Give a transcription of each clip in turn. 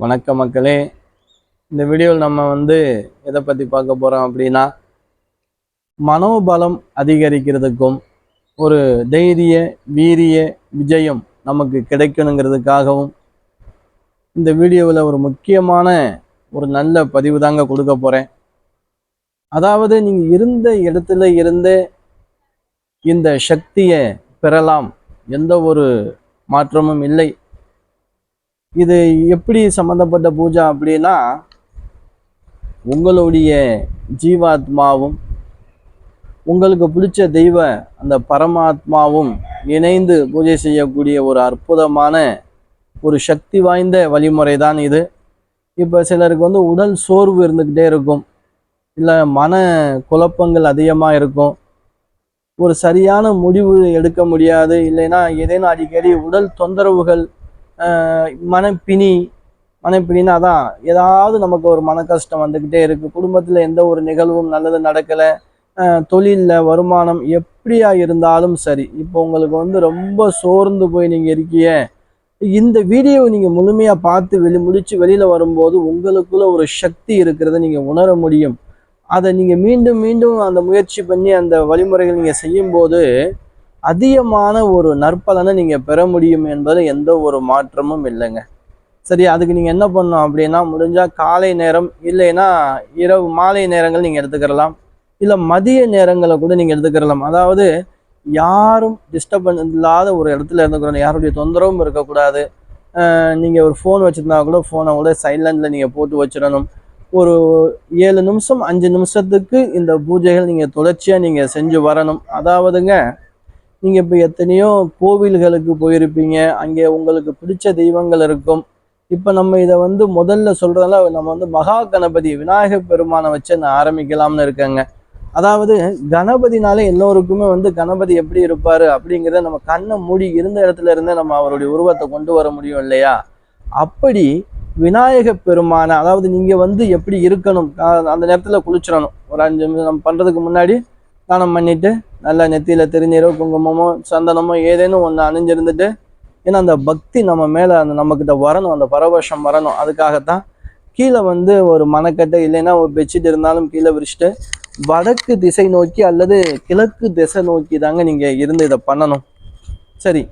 வணக்க மக்களே. இந்த வீடியோவில் நம்ம எதை பற்றி பார்க்க போகிறோம் அப்படின்னா, மனோபலம் அதிகரிக்கிறதுக்கும் ஒரு தைரிய வீரிய விஜயம் நமக்கு கிடைக்கணுங்கிறதுக்காகவும் இந்த வீடியோவில் ஒரு முக்கியமான ஒரு நல்ல பதிவு தாங்க கொடுக்க போகிறேன். அதாவது நீங்கள் இருந்த இடத்துல இருந்து இந்த சக்தியை பெறலாம், எந்த ஒரு மாற்றமும் இல்லை. இது எப்படி சம்மந்தப்பட்ட பூஜை அப்படின்னா, உங்களுடைய ஜீவாத்மாவும் உங்களுக்கு பிடிச்ச தெய்வ அந்த பரமாத்மாவும் இணைந்து பூஜை செய்யக்கூடிய ஒரு அற்புதமான ஒரு சக்தி வாய்ந்த வழிமுறை தான் இது. இப்போ சிலருக்கு உடல் சோர்வு இருந்துக்கிட்டே இருக்கும், இல்லை மன குழப்பங்கள் அதிகமாக இருக்கும், ஒரு சரியான முடிவு எடுக்க முடியாது, இல்லைன்னா ஏதேனும் அடிக்கடி உடல் தொந்தரவுகள், மனப்பிணின்னா அதான் ஏதாவது நமக்கு ஒரு மன கஷ்டம் வந்துக்கிட்டே இருக்குது. குடும்பத்தில் எந்த ஒரு நிகழ்வும் நல்லது நடக்கலை, தொழிலில் வருமானம் எப்படியா இருந்தாலும் சரி, இப்போ உங்களுக்கு ரொம்ப சோர்ந்து போய் நீங்கள் இருக்கீங்க. இந்த வீடியோவை நீங்கள் முழுமையாக பார்த்து முடித்து வெளியில் வரும்போது உங்களுக்குள்ள ஒரு சக்தி இருக்கிறத நீங்கள் உணர முடியும். அதை நீங்கள் மீண்டும் மீண்டும் அந்த முயற்சி பண்ணி அந்த வழிமுறைகள் நீங்கள் செய்யும்போது அதிகமான ஒரு நற்பலனை நீங்கள் பெற முடியும் என்பதில் எந்த ஒரு மாற்றமும் இல்லைங்க. சரி, அதுக்கு நீங்கள் என்ன பண்ணணும் அப்படின்னா, முடிஞ்சால் காலை நேரம் இல்லைன்னா இரவு மாலை நேரங்கள் நீங்கள் எடுத்துக்கிறலாம், இல்லை மதிய நேரங்களை கூட நீங்கள் எடுத்துக்கிறலாம். அதாவது யாரும் டிஸ்டர்பன்ஸ் இல்லாத ஒரு இடத்துல இருந்துக்கிறோம், யாருடைய தொந்தரவும் இருக்கக்கூடாது. நீங்கள் ஒரு ஃபோன் வச்சுருந்தா கூட ஃபோனை கூட சைலண்டில் நீங்கள் போட்டு வச்சிடணும். ஒரு 7 நிமிஷம் 5 நிமிஷத்துக்கு இந்த பூஜைகள் நீங்கள் தொடர்ச்சியாக நீங்கள் செஞ்சு வரணும். அதாவதுங்க, நீங்கள் இப்போ எத்தனையோ கோவில்களுக்கு போயிருப்பீங்க, அங்கே உங்களுக்கு பிடிச்ச தெய்வங்கள் இருக்கும். இப்போ நம்ம இதை முதல்ல சொல்கிறதால நம்ம மகா கணபதி விநாயகர் பெருமானை வச்சு நான் ஆரம்பிக்கலாம்னு இருக்கேங்க. அதாவது கணபதினாலே எல்லோருக்குமே கணபதி எப்படி இருப்பார் அப்படிங்கிறத நம்ம கண்ணை மூடி இருந்த இடத்துல இருந்து நம்ம அவருடைய உருவத்தை கொண்டு வர முடியும் இல்லையா? அப்படி விநாயக பெருமானை, அதாவது நீங்கள் எப்படி இருக்கணும், அந்த நேரத்தில் குளிச்சிடணும். ஒரு 5 நிமிஷம் நம்ம பண்ணுறதுக்கு முன்னாடி ஸ்நானம் பண்ணிவிட்டு நல்லா நெத்தியில் திருநீரோ குங்குமமோ சந்தனமோ ஏதேனும் ஒன்று அணிஞ்சிருந்துட்டு, ஏன்னா அந்த பக்தி நம்ம மேலே நம்மக்கிட்ட வரணும், அந்த பரவசம் வரணும். அதுக்காகத்தான் கீழே ஒரு மனக்கட்டை இல்லைன்னா ஒரு பெட்ஷீட் இருந்தாலும் கீழே விரிச்சிட்டு வடக்கு திசை நோக்கி அல்லது கிழக்கு திசை நோக்கி தாங்க நீங்கள் இருந்து இதை பண்ணணும். சரி,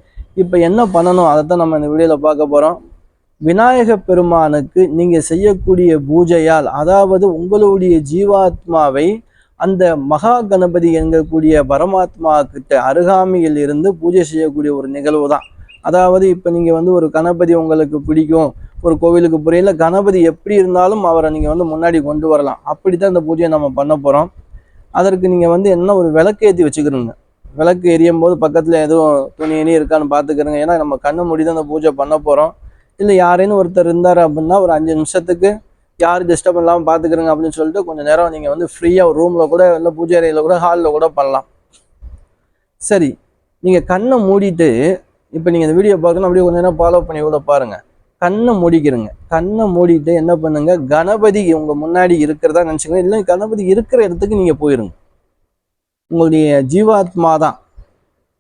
இப்போ என்ன பண்ணணும் அதைத்தான் நம்ம இந்த வீடியோவில் பார்க்க போகிறோம். விநாயக பெருமானுக்கு நீங்கள் செய்யக்கூடிய பூஜையால், அதாவது உங்களுடைய ஜீவாத்மாவை அந்த மகா கணபதி என்கக்கூடிய பரமாத்மா கிட்ட அருகாமையில் இருந்து பூஜை செய்யக்கூடிய ஒரு நிகழ்வு தான். அதாவது இப்போ நீங்கள் ஒரு கணபதி உங்களுக்கு பிடிக்கும், ஒரு கோவிலுக்கு புரியல, கணபதி எப்படி இருந்தாலும் அவரை நீங்கள் முன்னாடி கொண்டு வரலாம். அப்படி தான் இந்த பூஜையை நம்ம பண்ண போகிறோம். அதற்கு நீங்கள் என்ன ஒரு விளக்கு ஏற்றி வச்சுக்கிறோங்க. விளக்கு எரியும் போது பக்கத்தில் எதுவும் துணி இருக்கான்னு பார்த்துக்கிறோங்க. ஏன்னா நம்ம கண்ணை மூடி தான் அந்த பூஜை பண்ண போகிறோம். இல்லை யாரேன்னு ஒருத்தர் இருந்தார் அப்படின்னா ஒரு 5 நிமிஷத்துக்கு யார் டிஸ்டர்ப் இல்லாமல் பார்த்துக்கிறோங்க அப்படின்னு சொல்லிட்டு கொஞ்சம் நேரம் நீங்கள் ஃப்ரீயாக ஒரு ரூமில் கூட இல்லை பூஜை அறையில் கூட ஹாலில் கூட பண்ணலாம். சரி, நீங்கள் கண்ணை மூடிட்டு இப்போ நீங்கள் இந்த வீடியோ பார்க்கணும், அப்படியே கொஞ்சம் நேரம் ஃபாலோ பண்ணி கூட பாருங்கள். கண்ணை மூடிக்கிறங்க. கண்ணை மூடிட்டு என்ன பண்ணுங்க, கணபதி உங்கள் முன்னாடி இருக்கிறதா நினச்சிக்கோங்க. இல்லை கணபதி இருக்கிற இடத்துக்கு நீங்கள் போயிருங்க. உங்களுடைய ஜீவாத்மா தான்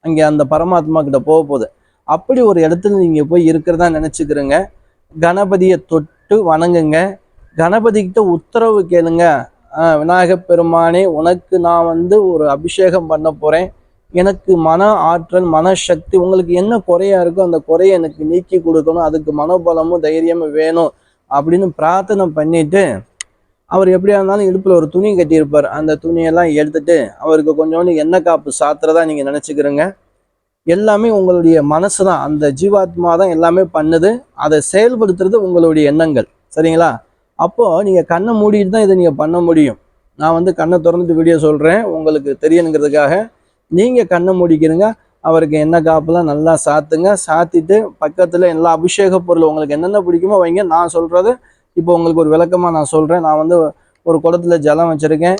அங்கே அந்த பரமாத்மா கிட்ட போக போகுது. அப்படி ஒரு இடத்துல நீங்கள் போய் இருக்கிறதா நினச்சிக்கிறங்க. கணபதியை தொட்டு வணங்குங்க. கணபதிக்கிட்ட உத்தரவு கேளுங்க. விநாயகப் பெருமானே, உனக்கு நான் ஒரு அபிஷேகம் பண்ண போகிறேன். எனக்கு மன ஆற்றல் மனசக்தி, உங்களுக்கு என்ன குறையா இருக்கோ அந்த குறையை எனக்கு நீக்கி கொடுக்கணும், அதுக்கு மனோபலமும் தைரியமும் வேணும் அப்படின்னு பிரார்த்தனை பண்ணிட்டு, அவர் எப்படியா இருந்தாலும் இடுப்பில் ஒரு துணி கட்டியிருப்பார். அந்த துணியெல்லாம் எடுத்துட்டு அவருக்கு கொஞ்சோண்டு எண்ணெய் காப்பு சாத்துறதா நீங்கள் நினச்சிக்கிறங்க. எல்லாமே உங்களுடைய மனசு தான், அந்த ஜீவாத்மா தான் எல்லாமே பண்ணுது. அதை செயல்படுத்துறது உங்களுடைய எண்ணங்கள். சரிங்களா? அப்போது நீங்கள் கண்ணை மூடிட்டு தான் இதை நீங்கள் பண்ண முடியும். நான் கண்ணை திறந்துட்டு வீடியோ சொல்கிறேன் உங்களுக்கு தெரியணுங்கிறதுக்காக. நீங்கள் கண்ணை மூடிக்கிறங்க. அவருக்கு எண்ணெய் காப்புலாம் நல்லா சாத்துங்க. சாத்திட்டு பக்கத்தில் எல்லா அபிஷேக பொருள் உங்களுக்கு என்னென்ன பிடிக்குமோ வைங்க. நான் சொல்கிறது இப்போ உங்களுக்கு ஒரு விளக்கமாக நான் சொல்கிறேன். நான் ஒரு குடத்துல ஜலம் வச்சுருக்கேன்,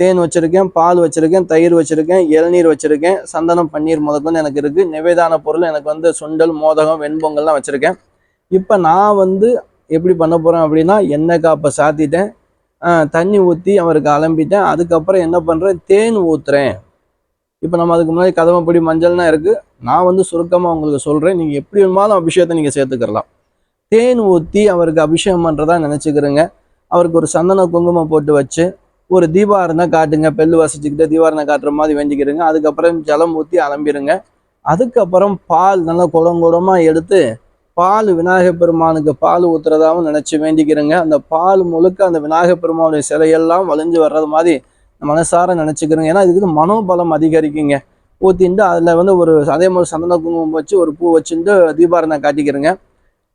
தேன் வச்சுருக்கேன், பால் வச்சுருக்கேன், தயிர் வச்சுருக்கேன், இளநீர் வச்சுருக்கேன், சந்தனம் பன்னீர் முதற்கொண்டு எனக்கு இருக்குது. நிவேதான பொருள் எனக்கு சுண்டல் மோதகம் வெண்பொங்கல்லாம் வச்சுருக்கேன். இப்போ நான் எப்படி பண்ண போகிறேன் அப்படின்னா, எண்ணெய் காப்பை சாத்திட்டேன், தண்ணி ஊற்றி அவருக்கு அலம்பிட்டேன். அதுக்கப்புறம் என்ன பண்ணுறேன், தேன் ஊற்றுறேன். இப்போ நம்ம அதுக்கு முன்னாடி கதவப்பொடி மஞ்சள்னா இருக்குது. நான் சுருக்கமாக உங்களுக்கு சொல்கிறேன். நீங்கள் எப்படி வேணுமாலும் அபிஷேகத்தை நீங்கள் சேர்த்துக்கலாம். தேன் ஊற்றி அவருக்கு அபிஷேகம் பண்ணுறதா நினச்சிக்கிறேங்க. அவருக்கு ஒரு சந்தன குங்குமம் போட்டு வச்சு ஒரு தீபாரணை காட்டுங்க, பெல்லு வசிச்சுக்கிட்டு தீபாரணை காட்டுற மாதிரி வேண்டிக்கிறேங்க. அதுக்கப்புறம் ஜலம் ஊற்றி அலம்பிடுங்க. அதுக்கப்புறம் பால் நல்லா குடமாக எடுத்து பால் விநாயகப் பெருமானுக்கு பால் ஊத்துறதாவும் நினச்சி வேண்டிக்கிறேங்க. அந்த பால் முழுக்க அந்த விநாயகப் பெருமானுடைய சிலையெல்லாம் வளைஞ்சு வர்றது மாதிரி மனசார நினச்சிக்கிறேங்க. ஏன்னா இதுக்கு மனோபலம் அதிகரிக்குங்க. ஊற்றிட்டு அதில் வந்து ஒரு அதே மாதிரி சந்தன குங்குமம் வச்சு ஒரு பூ வச்சுட்டு தீபாரணை காட்டிக்கிறேங்க.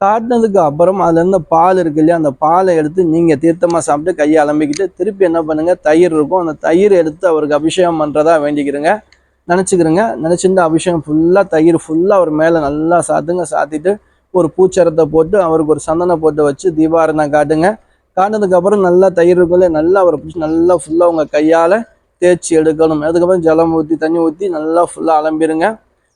காட்டினதுக்கு அப்புறம் அதுல இருந்த பால் இருக்கு இல்லையா, அந்த பாலை எடுத்து நீங்க தீர்த்தமா சாப்பிட்டு கையை அலம்பிக்கிட்டு திருப்பி என்ன பண்ணுங்க, தயிர் இருக்கும், அந்த தயிர் எடுத்து அவருக்கு அபிஷேகம் பண்றதா வேண்டிக்கிறேங்க. நினச்சிக்கிறேங்க. நினச்சிட்டு அபிஷேகம் ஃபுல்லாக தயிர் ஃபுல்லாக அவர் மேலே நல்லா சாத்துங்க. சாத்திட்டு ஒரு பூச்சரத்தை போட்டு அவருக்கு ஒரு சந்தனம் போட்டு வச்சு தீபாரணை காட்டுங்க. காட்டினதுக்கப்புறம் நல்லா தயிர் இருக்குள்ள நல்லா அவரை பிடிச்சி நல்லா ஃபுல்லாக உங்கள் கையால் தேய்ச்சி எடுக்கணும். அதுக்கப்புறம் ஜலம் ஊற்றி தண்ணி ஊற்றி நல்லா ஃபுல்லாக அலம்பிடுங்க.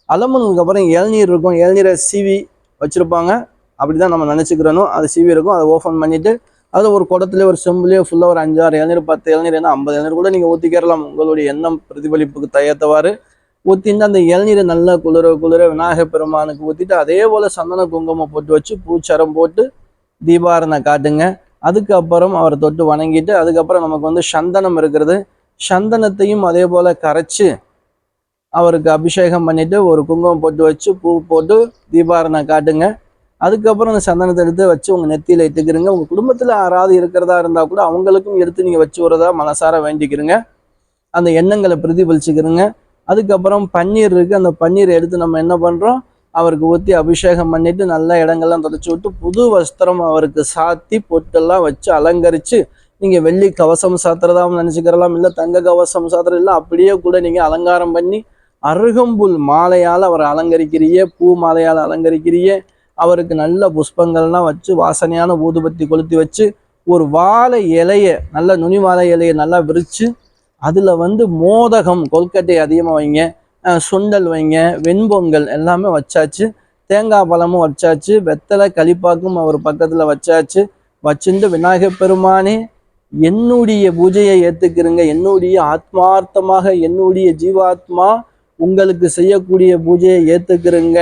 அலம்புனதுக்கப்புறம் இளநீர் இருக்கும், இளநீரை சீவி வச்சுருப்பாங்க. அப்படி தான் நம்ம நினச்சிக்கிறணும். அது சீவி இருக்கும், அதை ஓப்பன் பண்ணிவிட்டு அதில் ஒரு குடத்துலேயே ஒரு செம்புலேயே ஃபுல்லாக ஒரு 5-6 இளநீர் 10 இளநீர் என்ன 50 இளநீர் கூட நீங்கள் ஊற்றிக்கிறலாம். உங்களுடைய எண்ணம் பிரதிபலிப்புக்கு தயத்தவாறு ஊற்றிட்டு அந்த இளநீரை நல்லா குளிர விநாயகப் பெருமானுக்கு ஊற்றிட்டு அதே போல் சந்தன குங்குமம் போட்டு வச்சு பூச்சரம் போட்டு தீபாரணை காட்டுங்க. அதுக்கப்புறம் அவரை தொட்டு வணங்கிட்டு அதுக்கப்புறம் நமக்கு வந்து சந்தனம் இருக்கிறது, சந்தனத்தையும் அதே போல் கரைச்சி அவருக்கு அபிஷேகம் பண்ணிட்டு ஒரு குங்குமம் போட்டு வச்சு பூ போட்டு தீபாரணை காட்டுங்க. அதுக்கப்புறம் அந்த சந்தனத்தை எடுத்து வச்சு உங்கள் நெத்தியில் இட்டுக்கிறீங்க. உங்கள் குடும்பத்தில் யாராவது இருக்கிறதா இருந்தால் கூட அவங்களுக்கும் எடுத்து நீங்கள் வச்சு வரதா மனசார வேண்டிக்கிறீங்க. அந்த எண்ணங்களை பிரதிபலிச்சுக்கிறீங்க. அதுக்கப்புறம் பன்னீர் இருக்குது, அந்த பன்னீரை எடுத்து நம்ம என்ன பண்ணுறோம், அவருக்கு ஊற்றி அபிஷேகம் பண்ணிவிட்டு நல்ல இடங்கள்லாம் தொடச்சி விட்டு புது வஸ்திரம் அவருக்கு சாத்தி பொட்டெல்லாம் வச்சு அலங்கரித்து நீங்கள் வெள்ளி கவசம் சாத்துறதாவும் நினச்சிக்கிறலாம், இல்லை தங்க கவசம் சாத்துறது, இல்லை அப்படியே கூட நீங்கள் அலங்காரம் பண்ணி அருகம்புல் மாலையால் அவரை அலங்கரிக்கிறிய, பூ மாலையால் அலங்கரிக்கிறிய, அவருக்கு நல்ல புஷ்பங்கள்லாம் வச்சு வாசனையான ஊதுபத்தி கொளுத்தி வச்சு ஒரு வாழை இலையை நல்ல நுனி வாழை இலையை நல்லா விரித்து அதில் வந்து மோதகம் கொல்கட்டை அதிகமாக வைங்க, சுண்டல் வைங்க, வெண்பொங்கல் எல்லாமே வச்சாச்சு, தேங்காய் பழமும் வச்சாச்சு, வெத்தலை களிப்பாக்கும் அவர் பக்கத்தில் வச்சாச்சு. வச்சுட்டு விநாயகப் பெருமானே என்னுடைய பூஜையை ஏற்றுக்கிறங்க, என்னுடைய ஆத்மார்த்தமாக என்னுடைய ஜீவாத்மா உங்களுக்கு செய்யக்கூடிய பூஜையை ஏற்றுக்கிறங்க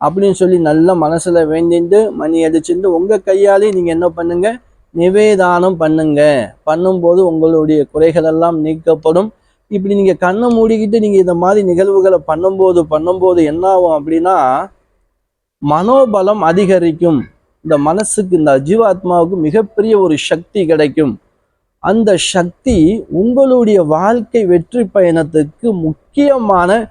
அப்படின்னு சொல்லி நல்ல மனசில் வேண்டிட்டு மணி அடிச்சுட்டு உங்கள் கையாலே நீங்கள் என்ன பண்ணுங்க, நிவேதானம் பண்ணுங்க. பண்ணும்போது உங்களுடைய குறைகள் எல்லாம் நீக்கப்படும். இப்படி நீங்கள் கண்ணை மூடிக்கிட்டு நீங்கள் இந்த மாதிரி நிகழ்வுகளை பண்ணும்போது என்ன ஆகும் அப்படின்னா மனோபலம் அதிகரிக்கும். இந்த மனசுக்கு இந்த ஜீவாத்மாவுக்கு மிகப்பெரிய ஒரு சக்தி கிடைக்கும். அந்த சக்தி உங்களுடைய வாழ்க்கை வெற்றி பயணத்துக்கு முக்கியமான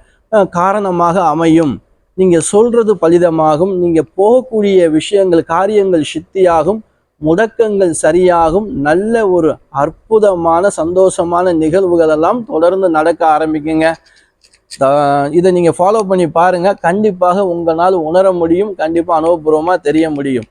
காரணமாக அமையும். நீங்கள் சொல்றது பலிதமாகும், நீங்கள் போகக்கூடிய விஷயங்கள் காரியங்கள் சித்தியாகும், முடக்கங்கள் சரியாகும், நல்ல ஒரு அற்புதமான சந்தோஷமான நிகழ்வுகள் எல்லாம் தொடர்ந்து நடக்க ஆரம்பிக்குங்க. இதை நீங்கள் ஃபாலோ பண்ணி பாருங்கள். கண்டிப்பாக உங்களால் உணர முடியும், கண்டிப்பாக அனுபவபூர்வமாக தெரிய முடியும்.